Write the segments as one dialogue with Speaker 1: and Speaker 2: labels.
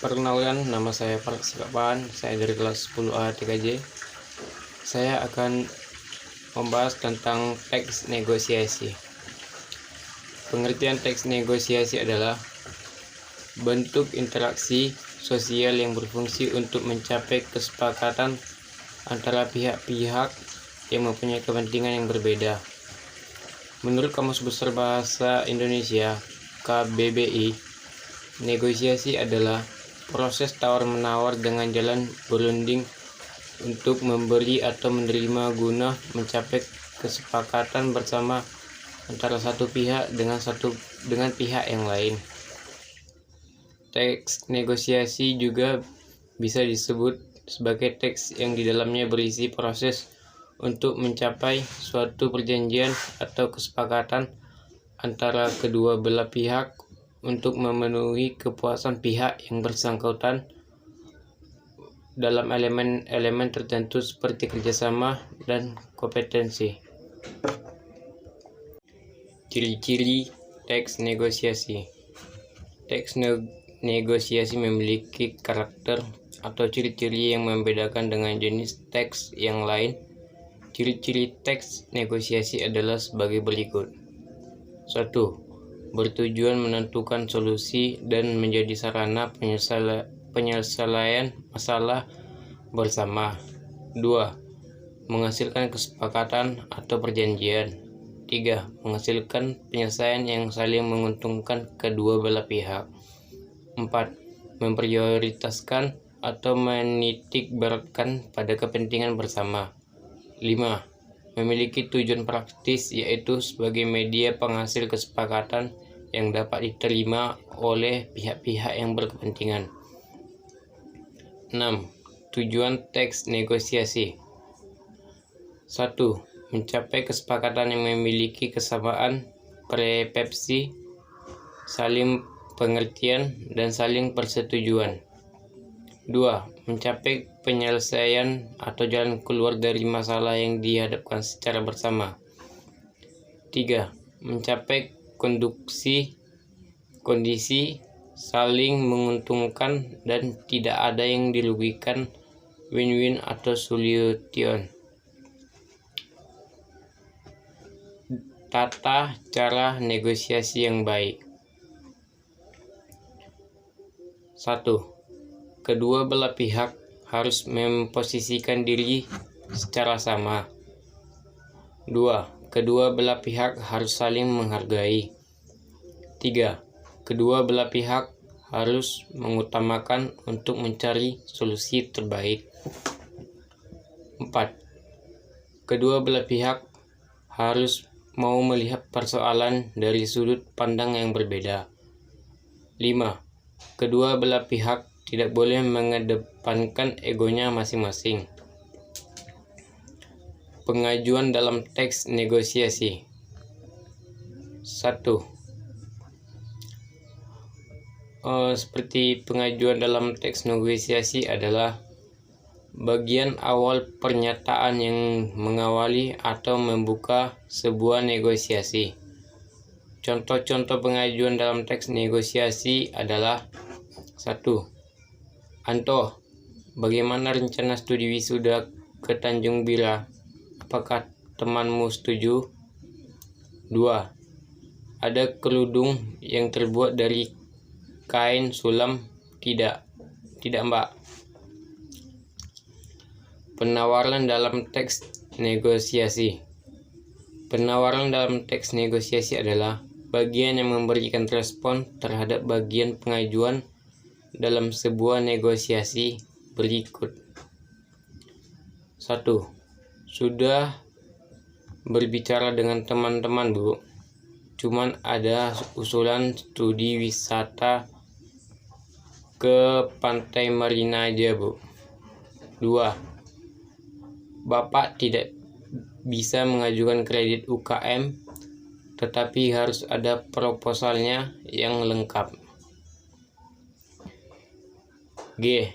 Speaker 1: Perkenalkan, nama saya Park Sikapan, saya dari kelas 10A 3J. Saya akan membahas tentang teks negosiasi. Pengertian teks negosiasi adalah bentuk interaksi sosial yang berfungsi untuk mencapai kesepakatan antara pihak-pihak yang mempunyai kepentingan yang berbeda. Menurut Kamus Besar Bahasa Indonesia (KBBI), negosiasi adalah proses tawar-menawar dengan jalan berunding untuk memberi atau menerima guna mencapai kesepakatan bersama antara satu pihak dengan pihak yang lain. Teks negosiasi juga bisa disebut sebagai teks yang di dalamnya berisi proses untuk mencapai suatu perjanjian atau kesepakatan antara kedua belah pihak untuk memenuhi kepuasan pihak yang bersangkutan dalam elemen-elemen tertentu seperti kerjasama dan kompetensi. Ciri-ciri teks negosiasi. Teks negosiasi memiliki karakter atau ciri-ciri yang membedakan dengan jenis teks yang lain. Ciri-ciri teks negosiasi adalah sebagai berikut. 1. Bertujuan menentukan solusi dan menjadi sarana penyelesaian masalah bersama. 2. Menghasilkan kesepakatan atau perjanjian. 3. Menghasilkan penyelesaian yang saling menguntungkan kedua belah pihak. 4. Memprioritaskan atau menitikberatkan pada kepentingan bersama. 5. Memiliki tujuan praktis, yaitu sebagai media penghasil kesepakatan yang dapat diterima oleh pihak-pihak yang berkepentingan. 6. Tujuan teks negosiasi. 1. Mencapai kesepakatan yang memiliki kesamaan persepsi, saling pengertian, dan saling persetujuan. 2. Mencapai penyelesaian atau jalan keluar dari masalah yang dihadapkan secara bersama. 3. Mencapai kondisi saling menguntungkan dan tidak ada yang dirugikan, win-win atau solution. Tata cara negosiasi yang baik. 1. Kedua belah pihak harus memposisikan diri secara sama. 2. Kedua belah pihak harus saling menghargai. 3. Kedua belah pihak harus mengutamakan untuk mencari solusi terbaik. 4. Kedua belah pihak harus mau melihat persoalan dari sudut pandang yang berbeda. 5. Kedua belah pihak tidak boleh mengedepankan egonya masing-masing. Pengajuan dalam teks negosiasi. 1. Seperti pengajuan dalam teks negosiasi adalah bagian awal pernyataan yang mengawali atau membuka sebuah negosiasi. Contoh-contoh pengajuan dalam teks negosiasi adalah: 1. Anto, bagaimana rencana studi wisuda ke Tanjung Bira? Apakah temanmu setuju? 2. Ada kerudung yang terbuat dari kain sulam? Tidak, Mbak. Penawaran dalam teks negosiasi. Penawaran dalam teks negosiasi adalah bagian yang memberikan respon terhadap bagian pengajuan dalam sebuah negosiasi berikut. 1. Sudah berbicara dengan teman-teman, Bu. Cuman ada usulan studi wisata ke Pantai Marina aja, Bu. 2. Bapak tidak bisa mengajukan kredit UKM, tetapi harus ada proposalnya yang lengkap. G.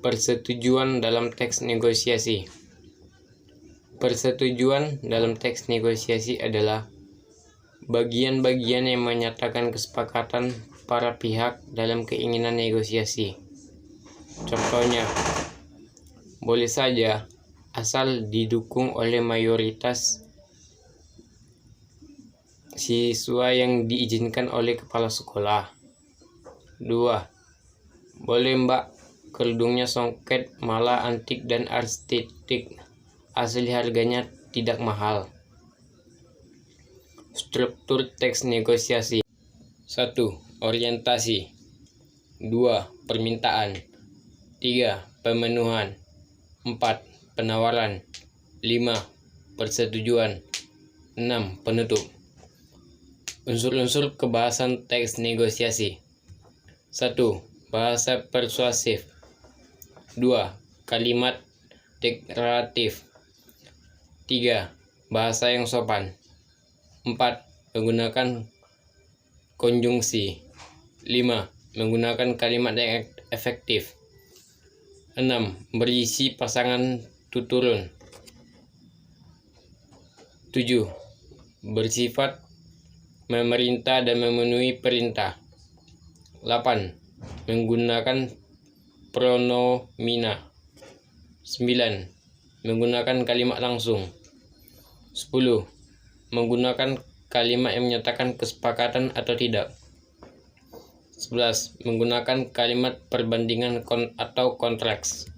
Speaker 1: Persetujuan dalam teks negosiasi. Persetujuan dalam teks negosiasi adalah bagian-bagian yang menyatakan kesepakatan para pihak dalam keinginan negosiasi. Contohnya, boleh saja asal didukung oleh mayoritas siswa yang diizinkan oleh kepala sekolah. 2. Boleh mbak, kerudungnya songket, malah antik dan estetik, asli harganya tidak mahal. Struktur teks negosiasi. 1. Orientasi. 2. Permintaan. 3. Pemenuhan. 4. Penawaran. 5. Persetujuan. 6. Penutup. Unsur-unsur kebahasan teks negosiasi. 1. Bahasa persuasif. 2. Kalimat deklaratif. 3. Bahasa yang sopan. 4. Menggunakan konjungsi. 5. Menggunakan kalimat yang efektif. 6. Berisi pasangan tuturun. 7. Bersifat memerintah dan memenuhi perintah. 8. Menggunakan pronomina. 9. Menggunakan kalimat langsung. 10. Menggunakan kalimat yang menyatakan kesepakatan atau tidak. 11. Menggunakan kalimat perbandingan atau konteks.